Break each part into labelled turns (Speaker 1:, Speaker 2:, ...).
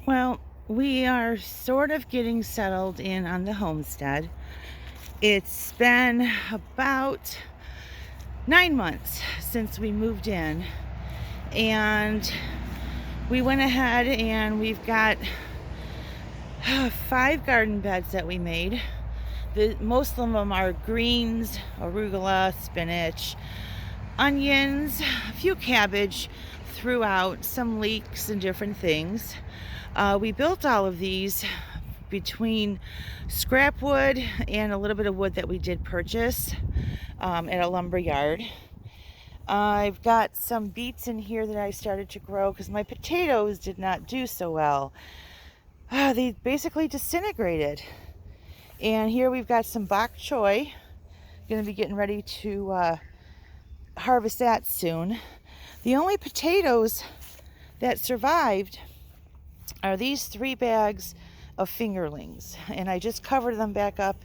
Speaker 1: Well, we are sort of getting settled in on the homestead. It's been about 9 months since we moved in, and we went ahead and we've got 5 garden beds that we made. Most of them are greens, arugula, spinach, onions, a few cabbage throughout, some leeks and different things. We built all of these between scrap wood and a little bit of wood that we did purchase at a lumber yard. I've got some beets in here that I started to grow because my potatoes did not do so well. They basically disintegrated. And here we've got some bok choy. Going to be getting ready to harvest that soon. The only potatoes that survived are these 3 bags of fingerlings, and I just covered them back up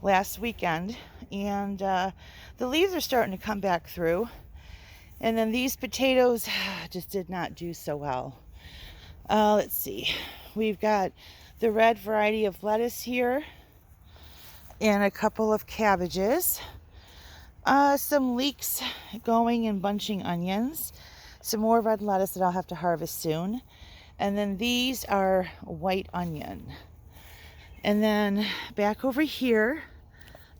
Speaker 1: last weekend, and the leaves are starting to come back through. And then these potatoes just did not do so well. Let's see, we've got the red variety of lettuce here and a couple of cabbages, some leeks going and bunching onions, some more red lettuce that I'll have to harvest soon. And then these are white onion. And then back over here,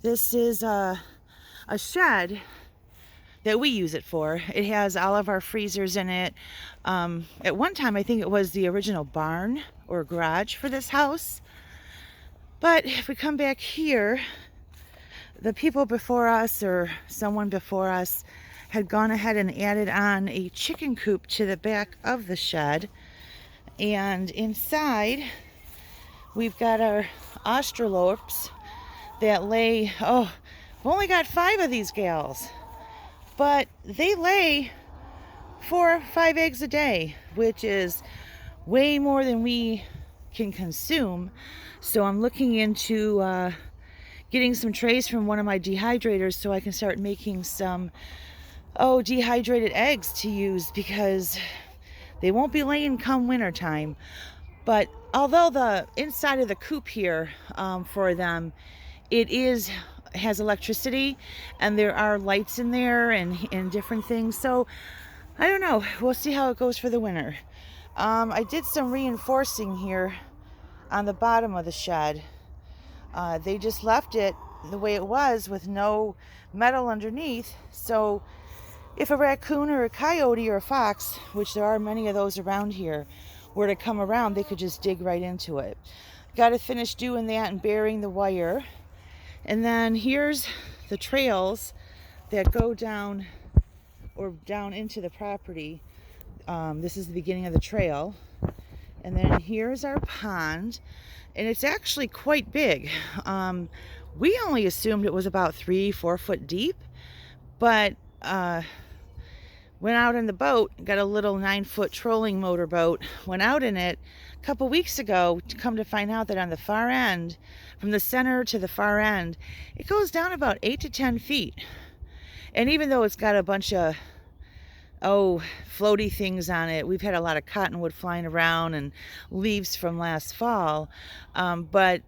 Speaker 1: this is a shed that we use it for. It has all of our freezers in it. At one time, I think it was the original barn or garage for this house. But if we come back here, the people before us or someone before us had gone ahead and added on a chicken coop to the back of the shed. And inside, we've got our australorps that lay, we've only got 5 of these gals, but they lay 4 or 5 eggs a day, which is way more than we can consume. So I'm looking into getting some trays from one of my dehydrators so I can start making some, dehydrated eggs to use, because they won't be laying come winter time. But although the inside of the coop here for them, has electricity and there are lights in there and different things. So I don't know. We'll see how it goes for the winter. I did some reinforcing here on the bottom of the shed. They just left it the way it was with no metal underneath. So if a raccoon or a coyote or a fox, which there are many of those around here, were to come around, they could just dig right into it. Got to finish doing that and burying the wire. And then here's the trails that go down into the property. This is the beginning of the trail. And then here's our pond, and it's actually quite big. We only assumed it was about 3-4 foot deep, but went out in the boat, got a little 9-foot trolling motorboat, went out in it a couple weeks ago to come to find out that on the far end, from the center to the far end, it goes down about 8 to 10 feet. And even though it's got a bunch of floaty things on it, we've had a lot of cottonwood flying around and leaves from last fall, but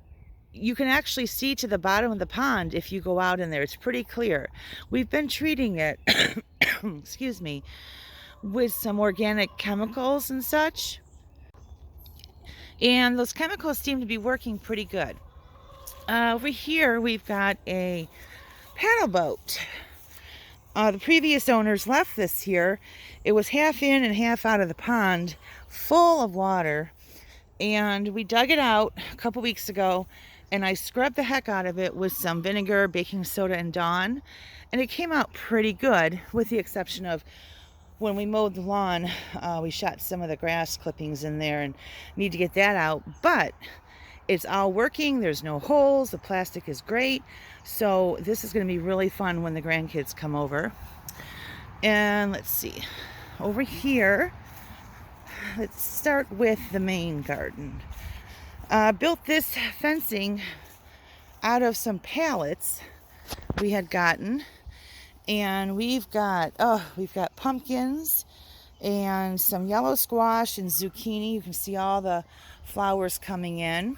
Speaker 1: you can actually see to the bottom of the pond if you go out in there. It's pretty clear. We've been treating it excuse me, with some organic chemicals and such, and those chemicals seem to be working pretty good. Over here we've got a paddle boat. The previous owners left this here. It was half in and half out of the pond, full of water, and we dug it out a couple weeks ago, and I scrubbed the heck out of it with some vinegar, baking soda, and Dawn, and it came out pretty good, with the exception of when we mowed the lawn, we shot some of the grass clippings in there and need to get that out. But it's all working. There's no holes. The plastic is great. So this is going to be really fun when the grandkids come over. And let's see. Over here, let's start with the main garden. Built this fencing out of some pallets we had gotten, and we've got pumpkins and some yellow squash and zucchini. You can see all the flowers coming in.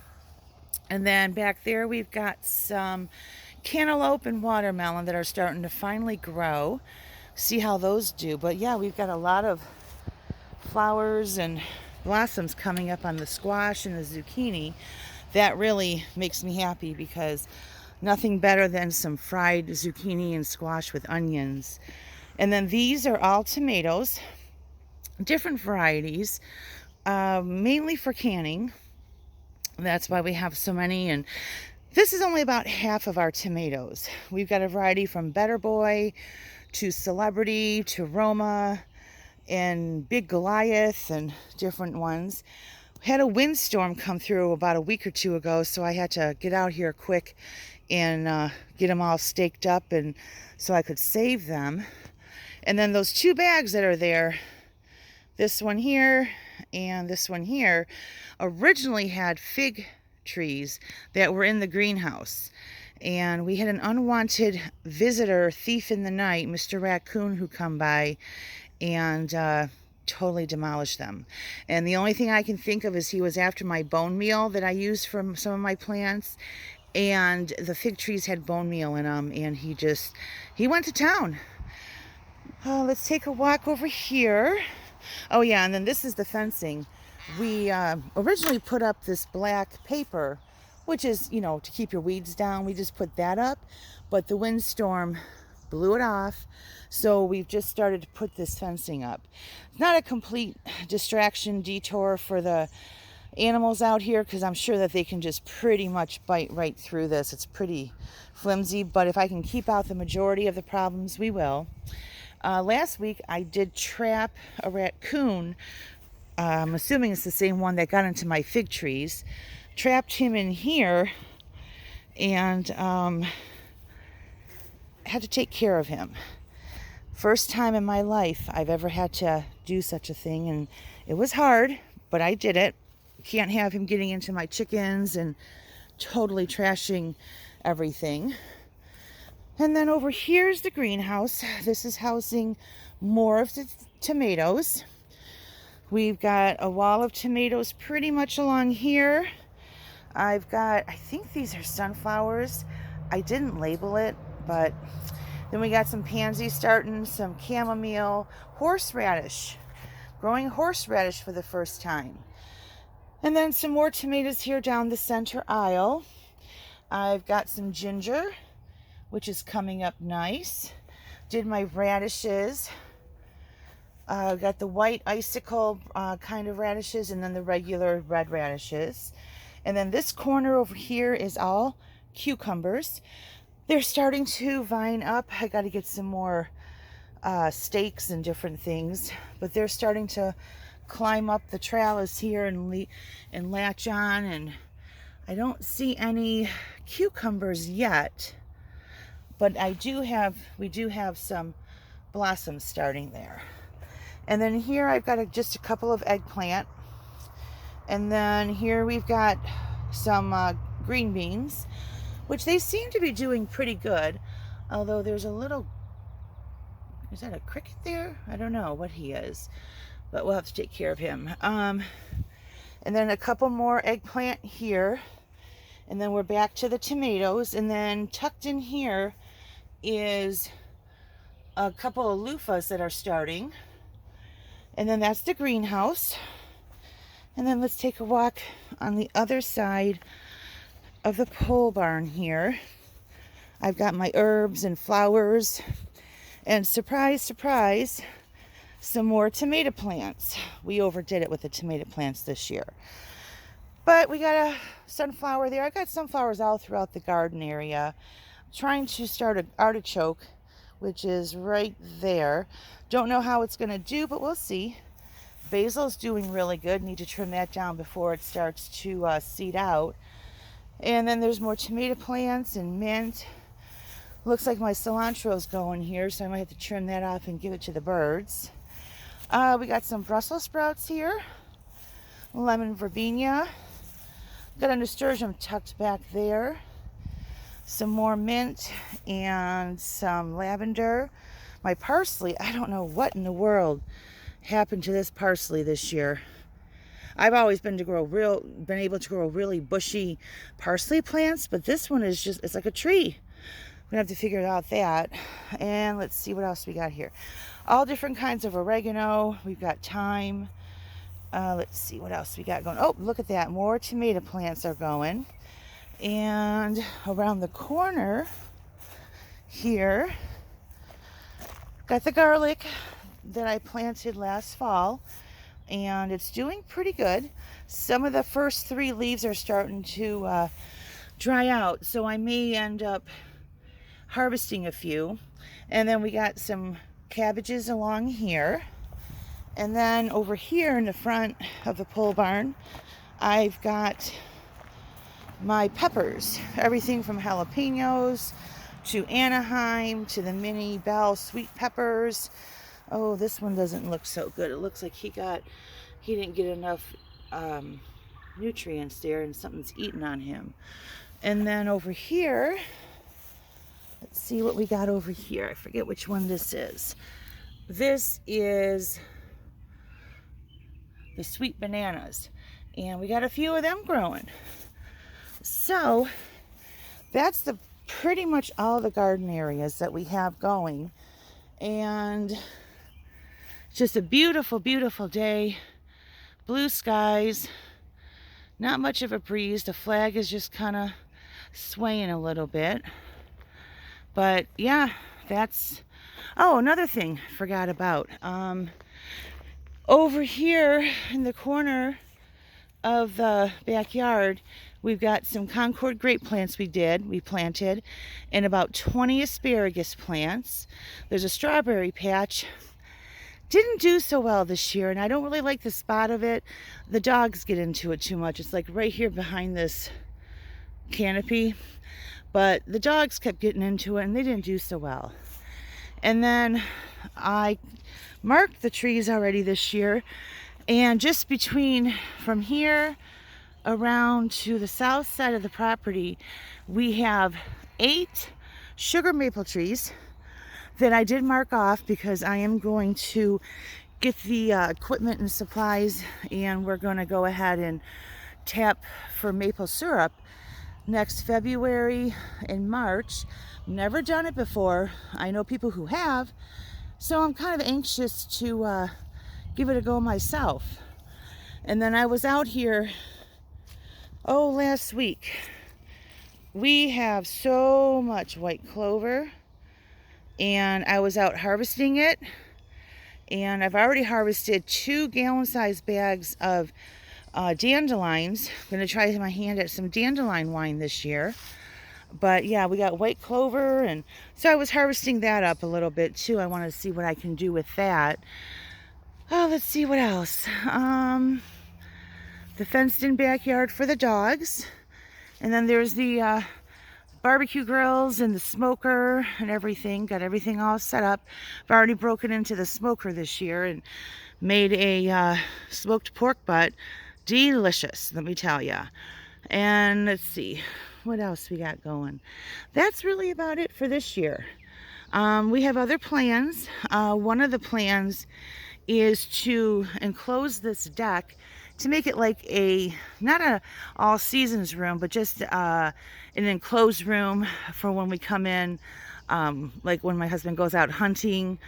Speaker 1: And then back there we've got some cantaloupe and watermelon that are starting to finally grow. See how those do. But yeah, we've got a lot of flowers and blossoms coming up on the squash and the zucchini. That really makes me happy because nothing better than some fried zucchini and squash with onions. And then these are all tomatoes, different varieties, mainly for canning. That's why we have so many. And this is only about half of our tomatoes. We've got a variety from Better Boy to Celebrity to Roma and Big Goliath and different ones. We had a windstorm come through about a week or two ago, so I had to get out here quick and get them all staked up and so I could save them. And then those two bags that are there, this one here and this one here, originally had fig trees that were in the greenhouse. And we had an unwanted visitor, thief in the night, Mr. Raccoon, who come by and totally demolished them. And the only thing I can think of is he was after my bone meal that I use for some of my plants. And the fig trees had bone meal in them, and he went to town. Let's take a walk over here. Oh yeah, and then this is the fencing. We originally put up this black paper, which is, you know, to keep your weeds down. We just put that up, but the windstorm blew it off. So we've just started to put this fencing up. It's not a complete distraction detour for the animals out here because I'm sure that they can just pretty much bite right through this. It's pretty flimsy, but if I can keep out the majority of the problems, we will. Last week I did trap a raccoon. I'm assuming it's the same one that got into my fig trees. Trapped him in here and had to take care of him. First time in my life I've ever had to do such a thing, and it was hard, but I did it. Can't have him getting into my chickens and totally trashing everything. And then over here's the greenhouse. This is housing more of the tomatoes. We've got a wall of tomatoes pretty much along here. I've got, I think these are sunflowers. I didn't label it, but then we got some pansies starting, some chamomile, horseradish. Growing horseradish for the first time. And then some more tomatoes here down the center aisle. I've got some ginger, which is coming up nice. Did my radishes. Got the white icicle kind of radishes and then the regular red radishes. And then this corner over here is all cucumbers. They're starting to vine up. I got to get some more stakes and different things, but they're starting to climb up the trellis here and latch on. And I don't see any cucumbers yet, but we do have some blossoms starting there. And then here I've got just a couple of eggplant. And then here we've got some green beans, which they seem to be doing pretty good. Although there's a little, is that a cricket there? I don't know what he is, but we'll have to take care of him. And then a couple more eggplant here. And then we're back to the tomatoes. And then tucked in here is a couple of loofahs that are starting. And then that's the greenhouse. And then let's take a walk on the other side of the pole barn here. I've got my herbs and flowers. And surprise, surprise, some more tomato plants. We overdid it with the tomato plants this year. But we got a sunflower there. I got sunflowers all throughout the garden area. I'm trying to start an artichoke, which is right there. Don't know how it's going to do, but we'll see. Basil's doing really good. Need to trim that down before it starts to seed out. And then there's more tomato plants and mint. Looks like my cilantro's going here, so I might have to trim that off and give it to the birds. We got some Brussels sprouts here. Lemon verbena. Got a nasturtium tucked back there. Some more mint and some lavender. My parsley, I don't know what in the world happened to this parsley this year. I've always been able to grow really bushy parsley plants, but this one is just, it's like a tree. We're gonna have to figure out that. And let's see what else we got here. All different kinds of oregano. We've got thyme. Let's see what else we got going. Oh, look at that. More tomato plants are going. And around the corner here, got the garlic that I planted last fall, and it's doing pretty good. Some of the first 3 leaves are starting to dry out, so I may end up harvesting a few. And then we got some cabbages along here, and then over here in the front of the pole barn I've got my peppers, everything from jalapenos to Anaheim to the mini bell sweet peppers. Oh, this one doesn't look so good. It looks like he didn't get enough nutrients there, and something's eating on him. And then over here, let's see what we got over here. I forget which one this is. This is the sweet bananas, and we got a few of them growing. So that's pretty much all the garden areas that we have going, and just a beautiful, beautiful day. Blue skies, not much of a breeze. The flag is just kind of swaying a little bit, but yeah, that's, oh, another thing I forgot about. Over here in the corner of the backyard, we've got some Concord grape plants we planted, and about 20 asparagus plants. There's a strawberry patch. Didn't do so well this year, and I don't really like the spot of it. The dogs get into it too much. It's like right here behind this canopy, but the dogs kept getting into it and they didn't do so well. And then I marked the trees already this year, and just from here around to the south side of the property, we have 8 sugar maple trees that I did mark off because I am going to get the equipment and supplies, and we're going to go ahead and tap for maple syrup next February and March. Never done it before. I know people who have, so I'm kind of anxious to give it a go myself. And then I was out here, last week. We have so much white clover, and I was out harvesting it, and I've already harvested 2 gallon-sized bags of dandelions. I'm going to try my hand at some dandelion wine this year. But yeah, we got white clover, and so I was harvesting that up a little bit too. I want to see what I can do with that. Oh, let's see what else. The fenced-in backyard for the dogs, and then there's the barbecue grills and the smoker and everything. Got everything all set up. I've already broken into the smoker this year and made a smoked pork butt. Delicious, let me tell you. And let's see what else we got going. That's really about it for this year. We have other plans. One of the plans is to enclose this deck to make it like not a all seasons room, but just an enclosed room for when we come in, like when my husband goes out hunting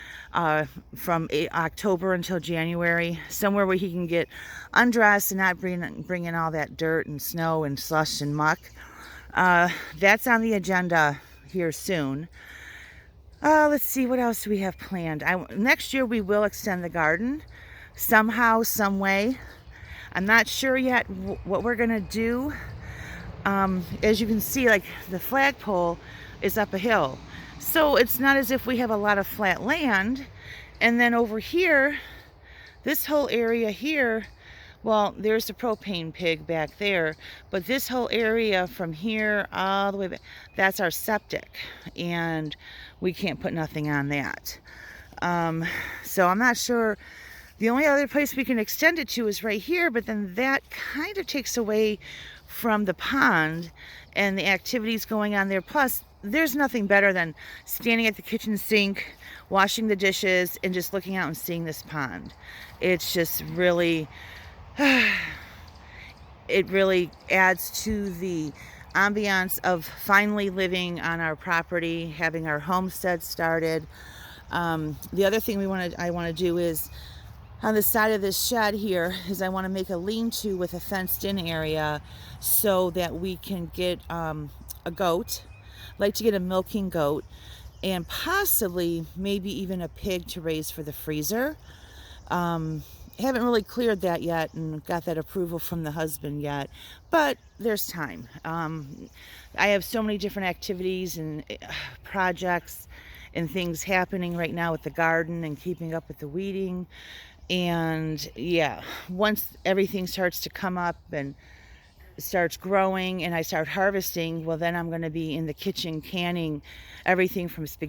Speaker 1: from October until January, somewhere where he can get undressed and not bring in all that dirt and snow and slush and muck. That's on the agenda here soon. Let's see, what else do we have planned? Next year we will extend the garden somehow, some way. I'm not sure yet what we're gonna do. As you can see, like the flagpole is up a hill, so it's not as if we have a lot of flat land. And then over here, this whole area here, well, there's the propane pig back there, but this whole area from here all the way back, that's our septic, and we can't put nothing on that. So I'm not sure. The only other place we can extend it to is right here, but then that kind of takes away from the pond and the activities going on there. Plus, there's nothing better than standing at the kitchen sink washing the dishes and just looking out and seeing this pond. It's just really, it really adds to the ambiance of finally living on our property, having our homestead started. The other thing I want to do is on the side of this shed here is I want to make a lean-to with a fenced-in area so that we can get a goat. I'd like to get a milking goat and possibly maybe even a pig to raise for the freezer. Haven't really cleared that yet and got that approval from the husband yet, but there's time. I have so many different activities and projects and things happening right now with the garden and keeping up with the weeding. And yeah, once everything starts to come up and starts growing and I start harvesting, well, then I'm going to be in the kitchen canning everything from spaghetti